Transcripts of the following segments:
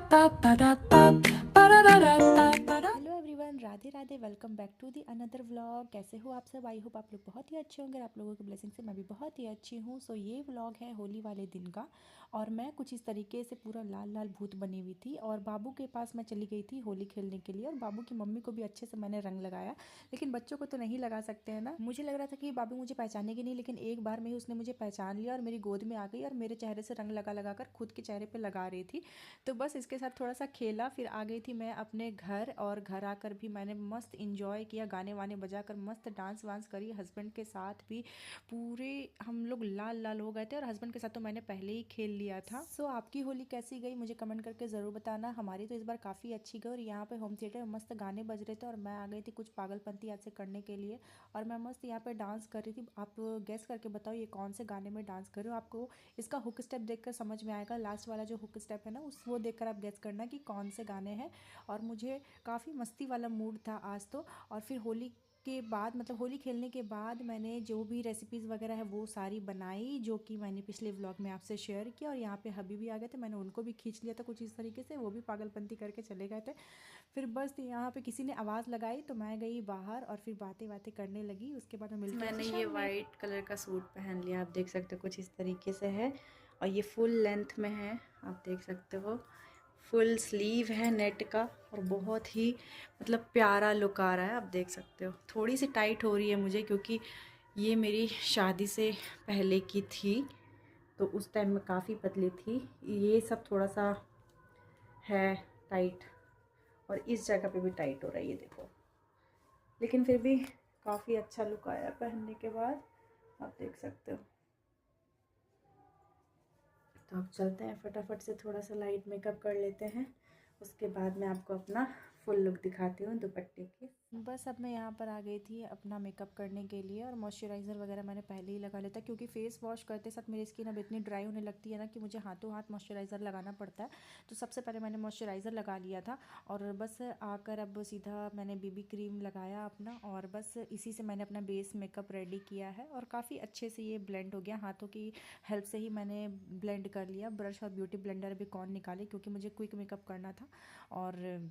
Hello everyone, Radhe Radhe. Welcome back to the another vlog. कैसे हो आप सब? आई होप आप लोग बहुत ही अच्छे होंगे। आप लोगों की ब्लेसिंग से मैं भी बहुत ही अच्छी हूँ। सो ये व्लॉग है होली वाले दिन का, और मैं कुछ इस तरीके से पूरा लाल लाल भूत बनी हुई थी, और बाबू के पास मैं चली गई थी होली खेलने के लिए। और बाबू की मम्मी को भी अच्छे से मैंने रंग लगाया, लेकिन बच्चों को तो नहीं लगा सकते हैं ना। मुझे लग रहा था कि बाबू मुझे पहचानेगी नहीं, लेकिन एक बार में ही उसने मुझे पहचान लिया और मेरी गोद में आ गई और मेरे चेहरे से रंग लगा लगा कर खुद के चेहरे पर लगा रही थी। तो बस इसके साथ थोड़ा सा खेला, फिर आ गई थी मैं अपने घर। और घर आकर भी मैंने मस्त इंजॉय किया, गाने वाने बजाकर मस्त डांस वांस करी हस्बैंड के साथ भी। पूरे हम लोग लाल लाल हो गए थे, और हस्बैंड के साथ तो मैंने पहले ही खेल लिया था। सो आपकी होली कैसी गई मुझे कमेंट करके ज़रूर बताना। हमारी तो इस बार काफ़ी अच्छी गई, और यहाँ पे होम थिएटर में मस्त गाने बज रहे थे, और मैं आ गई थी कुछ पागलपंती ऐसे करने के लिए। और मैं मस्त यहाँ पे डांस कर रही थी। आप गेस करके बताओ ये कौन से गाने में डांस कर रही हो। आपको इसका हुक स्टेप देखकर समझ में आएगा। लास्ट वाला जो हुक स्टेप है ना, उस वो देखकर आप गेस करना कि कौन से गाने हैं। और मुझे काफ़ी मस्ती वाला मूड था आज तो। और फिर होली के बाद, मतलब होली खेलने के बाद, मैंने जो भी रेसिपीज़ वगैरह है वो सारी बनाई, जो कि मैंने पिछले व्लॉग में आपसे शेयर किया। और यहाँ पे हबी भी आ गए थे, मैंने उनको भी खींच लिया था कुछ इस तरीके से, वो भी पागलपंती करके चले गए थे। फिर बस यहाँ पे किसी ने आवाज़ लगाई तो मैं गई बाहर, और फिर बातें बातें करने लगी। उसके बाद मैं मिलती हूँ मैंने आपसे ये शाम में। वाइट कलर का सूट पहन लिया, आप देख सकते हो कुछ इस तरीके से है। और ये फुल लेंथ में है, आप देख सकते हो। फुल स्लीव है नेट का, और बहुत ही मतलब प्यारा लुक आ रहा है, आप देख सकते हो। थोड़ी सी टाइट हो रही है मुझे, क्योंकि ये मेरी शादी से पहले की थी, तो उस टाइम में काफ़ी पतली थी। ये सब थोड़ा सा है टाइट, और इस जगह पे भी टाइट हो रहा है, ये देखो। लेकिन फिर भी काफ़ी अच्छा लुक आया पहनने के बाद, आप देख सकते हो। तो अब चलते हैं, फटाफट से थोड़ा सा लाइट मेकअप कर लेते हैं। उसके बाद मैं आपको अपना फुल लुक दिखाती हूँ दुपट्टे की। बस अब मैं यहाँ पर आ गई थी अपना मेकअप करने के लिए, और मॉइस्चराइज़र वगैरह मैंने पहले ही लगा लेता, क्योंकि फेस वॉश करते साथ मेरी स्किन अब इतनी ड्राई होने लगती है ना कि मुझे हाथों हाथ मॉइस्चराइज़र लगाना पड़ता है। तो सबसे पहले मैंने मॉइस्चराइज़र लगा लिया था, और बस आकर अब सीधा मैंने बीबी क्रीम लगाया अपना, और बस इसी से मैंने अपना बेस मेकअप रेडी किया है। और काफ़ी अच्छे से ये ब्लेंड हो गया, हाथों की हेल्प से ही मैंने ब्लेंड कर लिया। ब्रश और ब्यूटी ब्लेंडर भी कौन निकाले, क्योंकि मुझे क्विक मेकअप करना था। और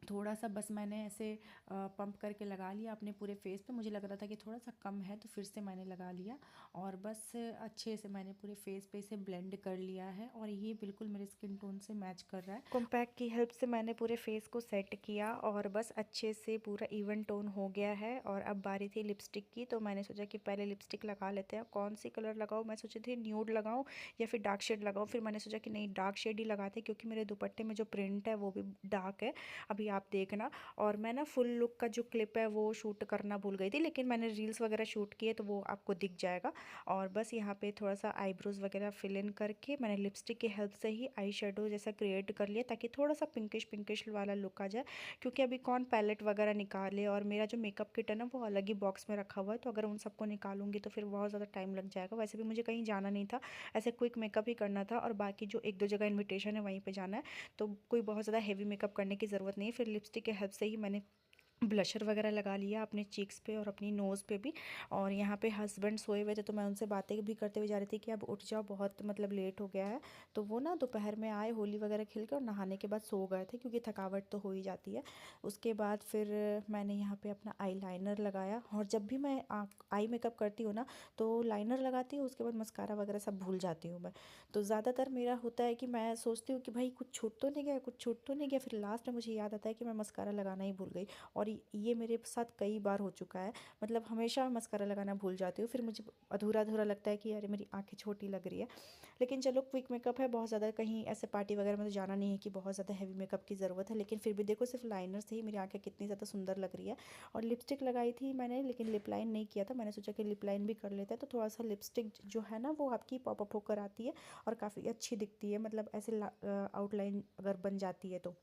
थोड़ा सा बस मैंने ऐसे पंप करके लगा लिया अपने पूरे फेस पे। मुझे लग रहा था कि थोड़ा सा कम है, तो फिर से मैंने लगा लिया, और बस अच्छे से मैंने पूरे फेस पे इसे ब्लेंड कर लिया है। और ये बिल्कुल मेरे स्किन टोन से मैच कर रहा है। कॉम्पैक्ट की हेल्प से मैंने पूरे फेस को सेट किया, और बस अच्छे से पूरा इवन टोन हो गया है। और अब बारी थी लिपस्टिक की, तो मैंने सोचा कि पहले लिपस्टिक लगा लेते हैं। कौन सी कलर लगाऊँ? मैं सोची थी न्यूड लगाऊँ या फिर डार्क शेड लगाऊँ। फिर मैंने सोचा कि नहीं, डार्क शेड ही लगाते, क्योंकि मेरे दुपट्टे में जो प्रिंट है वो भी डार्क है, अभी आप देखना। और मैं ना फुल लुक का जो क्लिप है वो शूट करना भूल गई थी, लेकिन मैंने रील्स वगैरह शूट किए, तो वो आपको दिख जाएगा। और बस यहाँ पे थोड़ा सा आईब्रोज वगैरह फिल इन करके मैंने लिपस्टिक की हेल्प से ही आई शेडो जैसा क्रिएट कर लिया, ताकि थोड़ा सा पिंकिश पिंकिश वाला लुक आ जाए। क्योंकि अभी कौन पैलेट वगैरह निकाले, और मेरा जो मेकअप किट है ना वो अलग ही बॉक्स में रखा हुआ है, तो अगर उन सबको निकालूंगी तो फिर बहुत ज़्यादा टाइम लग जाएगा। वैसे भी मुझे कहीं जाना नहीं था, ऐसे क्विक मेकअप ही करना था, और बाकी जो एक दो जगह इन्विटेशन है वहीं पर जाना है, तो कोई बहुत ज़्यादा हैवी मेकअप करने की ज़रूरत नहीं है। फिर लिपस्टिक की हेल्प से ही मैंने ब्लशर वगैरह लगा लिया अपने चीक्स पे और अपनी नोज़ पे भी। और यहाँ पे हस्बैंड सोए हुए थे, तो मैं उनसे बातें भी करते हुए जा रही थी कि अब उठ जाओ, बहुत मतलब लेट हो गया है। तो वो ना दोपहर में आए, होली वगैरह खेल के और नहाने के बाद सो गए थे, क्योंकि थकावट तो हो ही जाती है। उसके बाद फिर मैंने यहाँ पे अपना आई लाइनर लगाया। और जब भी मैं आई मेकअप करती हूँ ना, तो लाइनर लगाती हूँ, उसके बाद मस्कारा वगैरह सब भूल जाती हूँ मैं। तो ज़्यादातर मेरा होता है कि मैं सोचती हूँ कि भाई कुछ छूट तो नहीं गया, कुछ छूट तो नहीं गया, फिर लास्ट में मुझे याद आता है कि मैं मस्कारा लगाना ही भूल गई। और ये मेरे साथ कई बार हो चुका है, मतलब हमेशा मस्कारा लगाना भूल जाती हूँ। फिर मुझे अधूरा अधूरा लगता है कि अरे मेरी आंखें छोटी लग रही है। लेकिन चलो, क्विक मेकअप है, बहुत ज़्यादा कहीं ऐसे पार्टी वगैरह में तो जाना नहीं है कि बहुत ज़्यादा हैवी मेकअप की ज़रूरत है। लेकिन फिर भी देखो, सिर्फ लाइनर से ही मेरी आंखें कितनी ज़्यादा सुंदर लग रही है। और लिपस्टिक लगाई थी मैंने, लेकिन लिप लाइन नहीं किया था। मैंने सोचा कि लिप लाइन भी कर लेते हैं, तो थोड़ा सा लिपस्टिक जो है ना वो आपकी पॉप अप होकर आती है, और काफ़ी अच्छी दिखती है, मतलब ऐसे आउटलाइन अगर बन जाती है तो।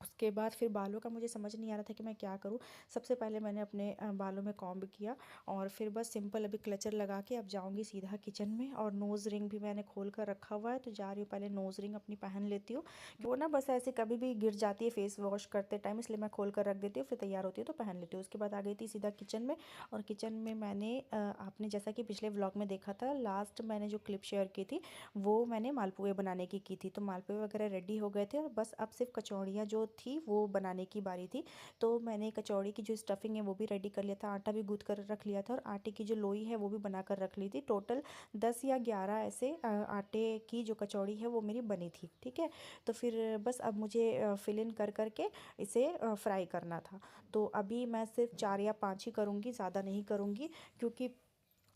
उसके बाद फिर बालों का मुझे समझ नहीं आ रहा था कि मैं क्या करूँ। सबसे पहले मैंने अपने बालों में कॉम्ब किया और फिर बस सिंपल अभी क्लचर लगा के अब जाऊँगी सीधा किचन में। और नोज़ रिंग भी मैंने खोल कर रखा हुआ है, तो जा रही हूँ पहले नोज़ रिंग अपनी पहन लेती हूँ। वो ना बस ऐसे कभी भी गिर जाती है फेस वॉश करते टाइम, इसलिए मैं खोल कर रख देती हूँ, फिर तैयार होती हूँ तो पहन लेती हूँ। उसके बाद आ गई थी सीधा किचन में। और किचन में मैंने आपने जैसा कि पिछले व्लॉग में देखा था, लास्ट मैंने जो क्लिप शेयर की थी वो मैंने मालपुए बनाने की थी। तो मालपुए वगैरह रेडी हो गए थे और बस अब सिर्फ कचौड़ियाँ जो थी वो बनाने की बारी थी। तो मैंने कचौड़ी की जो स्टफिंग है वो भी रेडी कर लिया था, आटा भी गूँथ कर रख लिया था और आटे की जो लोई है वो भी बना कर रख ली थी। टोटल 10 या 11 ऐसे आटे की जो कचौड़ी है वो मेरी बनी थी। ठीक है, तो फिर बस अब मुझे फिल इन कर करके इसे फ्राई करना था। तो अभी मैं सिर्फ 4 या 5 ही करूँगी, ज़्यादा नहीं करूँगी, क्योंकि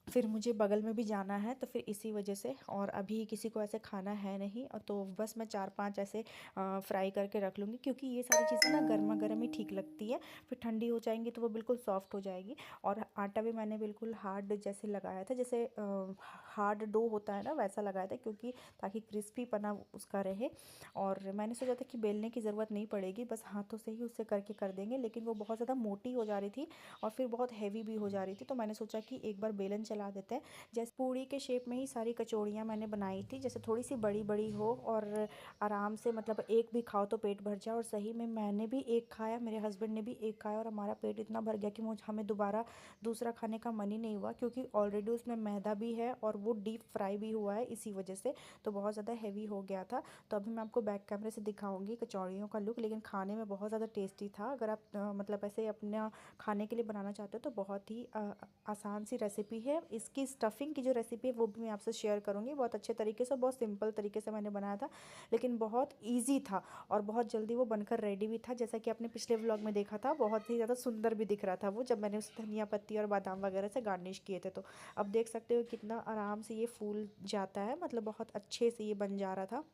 फिर मुझे बगल में भी जाना है, तो फिर इसी वजह से। और अभी किसी को ऐसे खाना है नहीं, और तो बस मैं 4-5 ऐसे फ्राई करके रख लूँगी, क्योंकि ये सारी चीज़ें ना गर्मा गर्म ही ठीक लगती है। फिर ठंडी हो जाएंगी तो वो बिल्कुल सॉफ्ट हो जाएगी। और आटा भी मैंने बिल्कुल हार्ड जैसे लगाया था, जैसे हार्ड डो होता है ना वैसा लगाया था, क्योंकि ताकि क्रिस्पी पना उसका रहे। और मैंने सोचा था कि बेलने की ज़रूरत नहीं पड़ेगी, बस हाथों से ही उससे करके कर देंगे, लेकिन वो बहुत ज़्यादा मोटी हो जा रही थी और फिर बहुत हैवी भी हो जा रही थी। तो मैंने सोचा कि एक बार बेलन चला देते हैं। जैसे पूड़ी के शेप में ही सारी कचौड़ियाँ मैंने बनाई थी, जैसे थोड़ी सी बड़ी बड़ी हो और आराम से, मतलब एक भी खाओ तो पेट भर जाए। और सही में मैंने भी एक खाया, मेरे हस्बैंड ने भी एक खाया और हमारा पेट इतना भर गया कि हमें दोबारा दूसरा खाने का मन ही नहीं हुआ, क्योंकि ऑलरेडी उसमें मैदा भी है और वो डीप फ्राई भी हुआ है इसी वजह से, तो बहुत ज़्यादा हैवी हो गया था। तो अभी मैं आपको बैक कैमरे से दिखाऊंगी कचौड़ियों का लुक, लेकिन खाने में बहुत ज़्यादा टेस्टी था। अगर आप मतलब ऐसे अपना खाने के लिए बनाना चाहते हो तो बहुत ही आसान सी रेसिपी है। इसकी स्टफिंग की जो रेसिपी है वो भी मैं आपसे शेयर करूँगी, बहुत अच्छे तरीके से, बहुत सिंपल तरीके से मैंने बनाया था, लेकिन बहुत ईजी था और बहुत जल्दी वो बनकर रेडी भी था। जैसा कि आपने पिछले व्लॉग में देखा था, बहुत ही ज़्यादा सुंदर भी दिख रहा था वो, जब मैंने उस धनिया पत्ती और बादाम वगैरह से गार्निश किए थे। तो अब देख सकते हो कितना आराम से ये फूल जाता है, मतलब बहुत अच्छे से ये बन जा रहा था।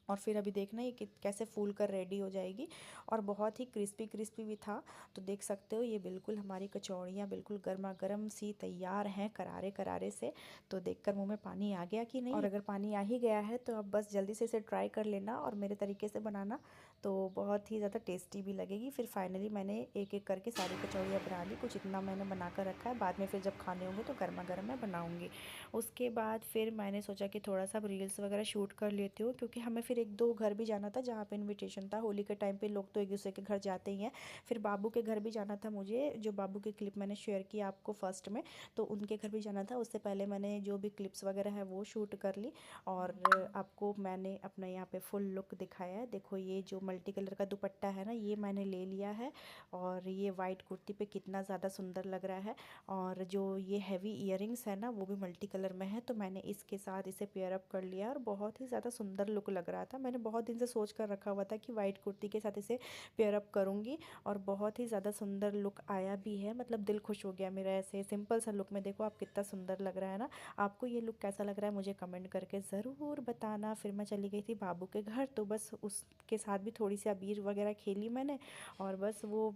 और फिर अभी देखना ये कैसे फूल कर रेडी हो जाएगी, और बहुत ही क्रिस्पी क्रिस्पी भी था। तो देख सकते हो ये बिल्कुल हमारी कचौड़ियाँ बिल्कुल गर्मा गर्म सी तैयार हैं, करारे करारे से। तो देखकर मुंह में पानी आ गया कि नहीं, और अगर पानी आ ही गया है तो अब बस जल्दी से इसे ट्राई कर लेना और मेरे तरीके से बनाना, तो बहुत ही ज़्यादा टेस्टी भी लगेगी। फिर फाइनली मैंने एक एक करके सारी कचौड़ियाँ बना ली, कुछ इतना मैंने बना कर रखा है, बाद में फिर जब खाने होंगे तो गर्मा गर्म मैं बनाऊँगी। उसके बाद फिर मैंने सोचा कि थोड़ा सा रील्स वगैरह शूट कर लेती हूँ, क्योंकि हमें फिर 1-2 घर भी जाना था जहाँ पे इनविटेशन था। होली के टाइम पे लोग तो एक दूसरे के घर जाते ही हैं। फिर बाबू के घर भी जाना था मुझे, जो बाबू की क्लिप मैंने शेयर किया आपको फर्स्ट में, तो उनके घर भी जाना था। उससे पहले मैंने जो भी क्लिप्स वगैरह है वो शूट कर ली, और आपको मैंने अपना यहाँ पे फुल लुक दिखाया है। देखो ये जो मल्टी कलर का दुपट्टा है ना, ये मैंने ले लिया है, और ये वाइट कुर्ती पे कितना ज़्यादा सुंदर लग रहा है। और जो ये हैवी ईयरिंग्स है ना वो भी मल्टी कलर में है, तो मैंने इसके साथ इसे पेयर अप कर लिया और बहुत ही ज़्यादा सुंदर लुक लग रहा था। मैंने बहुत दिन से सोच कर रखा हुआ था कि वाइट कुर्ती के साथ इसे पेयर अप करूँगी, और बहुत ही ज़्यादा सुंदर लुक आया भी है, मतलब दिल खुश हो गया मेरा ऐसे सिंपल सा लुक में। देखो आप कितना सुंदर लग रहा है ना। आपको ये लुक कैसा लग रहा है मुझे कमेंट करके ज़रूर बताना। फिर मैं चली गई थी बाबू के घर, तो बस उसके साथ भी थोड़ी सी अबीर वगैरह खेली मैंने, और बस वो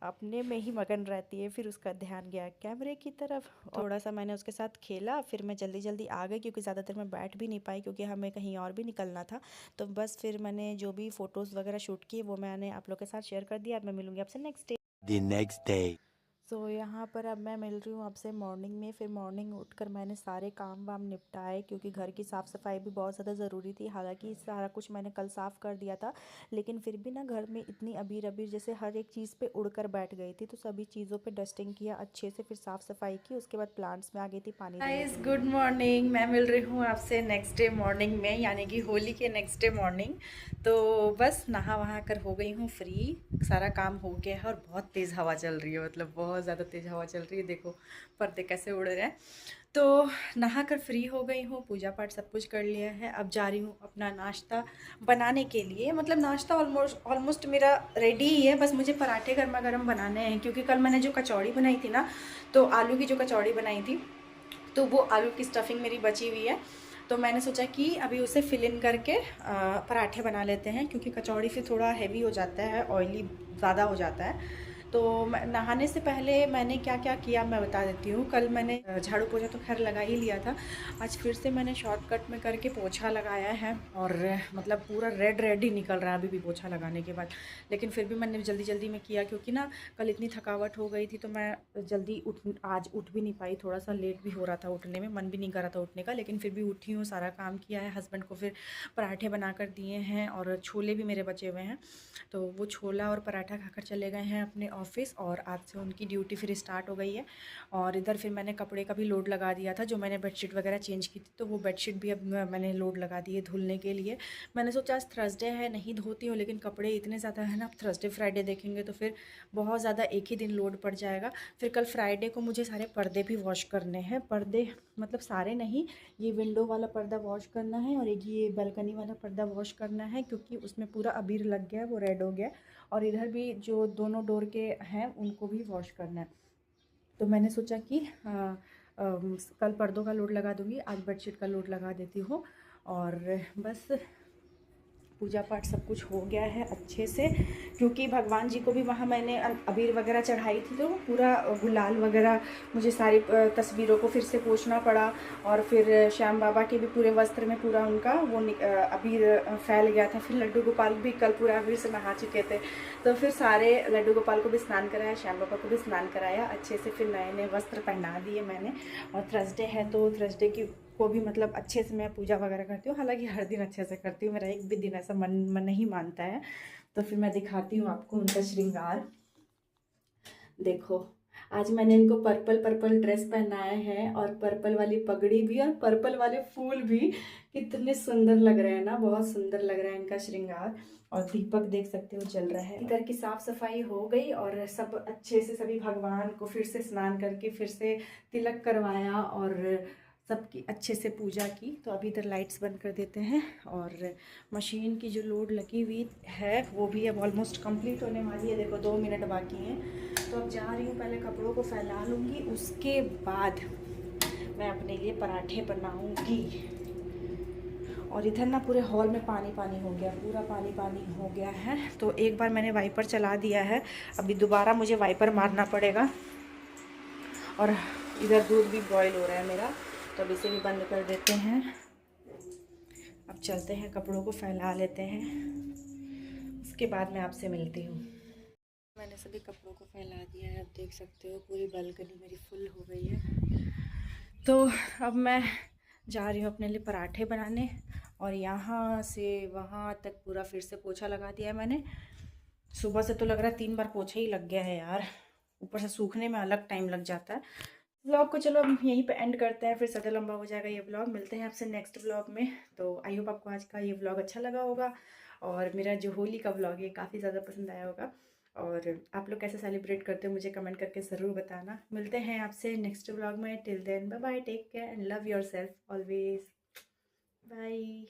अपने में ही मगन रहती है, फिर उसका ध्यान गया कैमरे की तरफ। थोड़ा सा मैंने उसके साथ खेला, फिर मैं जल्दी जल्दी आ गई, क्योंकि ज़्यादा देर मैं बैठ भी नहीं पाई, क्योंकि हमें कहीं और भी निकलना था। तो बस फिर मैंने जो भी फ़ोटोज़ वगैरह शूट किए वो मैंने आप लोग के साथ शेयर कर दिया। अब मैं मिलूँगी आपसे नेक्स्ट डे। सो यहाँ पर अब मैं मिल रही हूँ आपसे मॉर्निंग में। फिर मॉर्निंग उठकर मैंने सारे काम वाम निपटाए, क्योंकि घर की साफ़ सफाई भी बहुत ज़्यादा ज़रूरी थी। हालांकि सारा कुछ मैंने कल साफ़ कर दिया था, लेकिन फिर भी ना घर में इतनी अबीर अबीर जैसे हर एक चीज़ पे उड़कर बैठ गई थी, तो सभी चीज़ों पे डस्टिंग किया अच्छे से, फिर साफ़ सफाई की। उसके बाद प्लांट्स में आ गई थी पानी देने के लिए। गुड मॉर्निंग, मैं मिल रही हूँ आपसे नेक्स्ट डे मॉर्निंग में, यानी कि होली के नेक्स्ट डे मॉर्निंग। तो बस नहा वहा कर हो गई हूँ फ्री, सारा काम हो गया है, और बहुत तेज़ हवा चल रही है, मतलब बहुत ज़्यादा तेज़ हवा चल रही है। देखो पर्दे कैसे उड़ रहे हैं। तो नहा कर फ्री हो गई हूँ, पूजा पाठ सब कुछ कर लिया है। अब जा रही हूँ अपना नाश्ता बनाने के लिए, मतलब नाश्ता ऑलमोस्ट मेरा रेडी ही है, बस मुझे पराठे गर्मा गर्म बनाने हैं। क्योंकि कल मैंने जो कचौड़ी बनाई थी ना, तो आलू की जो कचौड़ी बनाई थी, तो वो आलू की स्टफिंग मेरी बची हुई है। तो मैंने सोचा कि अभी उसे फिल इन करके पराठे बना लेते हैं, क्योंकि कचौड़ी फिर थोड़ा हैवी हो जाता है, ऑयली ज़्यादा हो जाता है। तो नहाने से पहले मैंने क्या क्या किया मैं बता देती हूँ। कल मैंने झाड़ू पोछा तो खैर लगा ही लिया था, आज फिर से मैंने शॉर्टकट में करके पोछा लगाया है और मतलब पूरा रेड रेड ही निकल रहा है अभी भी पोछा लगाने के बाद। लेकिन फिर भी मैंने जल्दी जल्दी में किया क्योंकि ना कल इतनी थकावट हो गई थी तो मैं जल्दी आज उठ भी नहीं पाई, थोड़ा सा लेट भी हो रहा था उठने में, मन भी नहीं कर रहा था उठने का, लेकिन फिर भी उठी हूँ, सारा काम किया है। हस्बैंड को फिर पराठे बना कर दिए हैं और छोले भी मेरे बचे हुए हैं, तो वो छोला और पराठा खाकर चले गए हैं अपने ऑफिस और आज से उनकी ड्यूटी फिर स्टार्ट हो गई है। और इधर फिर मैंने कपड़े का भी लोड लगा दिया था, जो मैंने बेडशीट वगैरह चेंज की थी तो वो बेडशीट भी अब मैंने लोड लगा दी है धुलने के लिए। मैंने सोचा आज थर्सडे है नहीं धोती हूँ, लेकिन कपड़े इतने ज़्यादा है ना, अब थर्सडे फ्राइडे देखेंगे तो फिर बहुत ज़्यादा एक ही दिन लोड पड़ जाएगा। फिर कल फ्राइडे को मुझे सारे पर्दे भी वॉश करने हैं, पर्दे मतलब सारे नहीं, ये विंडो वाला पर्दा वॉश करना है और एक ये बालकनी वाला पर्दा वॉश करना है क्योंकि उसमें पूरा अबीर लग गया है, वो रेड हो गया। और इधर भी जो दोनों डोर के हैं उनको भी वॉश करना है। तो मैंने सोचा कि कल पर्दों का लोड लगा दूँगी, आज बेडशीट का लोड लगा देती हूँ और बस पूजा पाठ सब कुछ हो गया है अच्छे से। क्योंकि भगवान जी को भी वहाँ मैंने अबीर वगैरह चढ़ाई थी तो पूरा गुलाल वगैरह मुझे सारी तस्वीरों को फिर से पोंछना पड़ा और फिर श्याम बाबा के भी पूरे वस्त्र में पूरा उनका वो अबीर फैल गया था। फिर लड्डू गोपाल भी कल पूरा अबीर से नहा चुके थे, तो फिर सारे लड्डू गोपाल को भी स्नान कराया, श्याम बाबा को भी स्नान कराया अच्छे से, फिर नए नए वस्त्र पहना दिए मैंने। और थर्सडे है तो थर्सडे की को भी मतलब अच्छे से मैं पूजा वगैरह करती हूँ, हालांकि हर दिन अच्छे से करती हूँ, मेरा एक भी दिन ऐसा मन नहीं मानता है। तो फिर मैं दिखाती हूँ आपको उनका श्रृंगार। देखो आज मैंने इनको पर्पल पर्पल ड्रेस पहनाया है और पर्पल वाली पगड़ी भी और पर्पल वाले फूल भी, कितने सुंदर लग रहे हैं ना, बहुत सुंदर लग रहा है इनका श्रृंगार। और दीपक देख सकते हो जल रहा है। इधर की साफ सफाई हो गई और सब अच्छे से सभी भगवान को फिर से स्नान करके फिर से तिलक करवाया और सबकी अच्छे से पूजा की। तो अभी इधर लाइट्स बंद कर देते हैं और मशीन की जो लोड लगी हुई है वो भी अब ऑलमोस्ट कंप्लीट होने वाली है। देखो 2 मिनट बाकी हैं, तो अब जा रही हूँ, पहले कपड़ों को फैला लूँगी, उसके बाद मैं अपने लिए पराठे बनाऊँगी। और इधर ना पूरे हॉल में पानी पानी हो गया, पूरा पानी पानी हो गया है। तो एक बार मैंने वाइपर चला दिया है, अभी दोबारा मुझे वाइपर मारना पड़ेगा। और इधर दूध भी बॉईल हो रहा है मेरा, तो अब इसे भी बंद कर देते हैं। अब चलते हैं, कपड़ों को फैला लेते हैं, उसके बाद मैं आपसे मिलती हूँ। मैंने सभी कपड़ों को फैला दिया है, अब देख सकते हो पूरी बालकनी मेरी फुल हो गई है। तो अब मैं जा रही हूँ अपने लिए पराठे बनाने और यहाँ से वहाँ तक पूरा फिर से पोछा लगा दिया है मैंने। सुबह से तो लग रहा है 3 बार पोछा ही लग गया है यार, ऊपर से सूखने में अलग टाइम लग जाता है। व्लॉग को चलो हम यहीं पे एंड करते हैं, फिर ज़्यादा लंबा हो जाएगा ये व्लॉग। मिलते हैं आपसे नेक्स्ट व्लॉग में। तो आई होप आपको आज का ये व्लॉग अच्छा लगा होगा और मेरा जो होली का व्लॉग है काफ़ी ज़्यादा पसंद आया होगा। और आप लोग कैसे सेलिब्रेट करते हो मुझे कमेंट करके ज़रूर बताना। मिलते हैं आपसे नेक्स्ट व्लॉग में। Till then bye bye, take care and love yourself always, bye.